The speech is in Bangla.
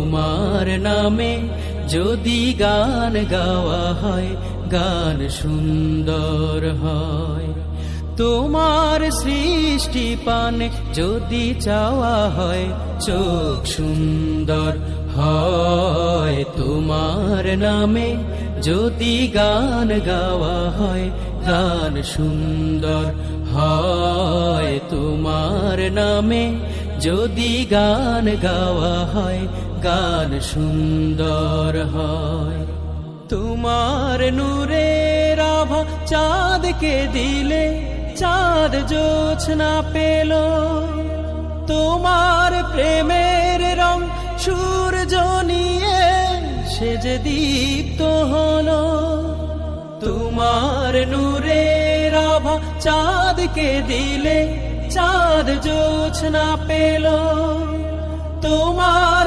তোমার নামে যদি গান গাওয়া হয়, গান সুন্দর হয়। তোমার সৃষ্টি পানে যদি চাওয়া হয়, চোখ সুন্দর হয়। তোমার নামে যদি গান গাওয়া হয়, গান সুন্দর হয়। তোমার নামে যদি গান গাওয়া হয়, গান সুন্দর হয়। তোমার নূরের আভা চাঁদকে দিলে, চাঁদ জোছনা পেল। তোমার প্রেমের রং সূর্য নিয়ে সে যে দীপ্ত হলো। তোমার নূরের আভা চাঁদকে দিলে, চাঁদ জোছনা পেল। তোমার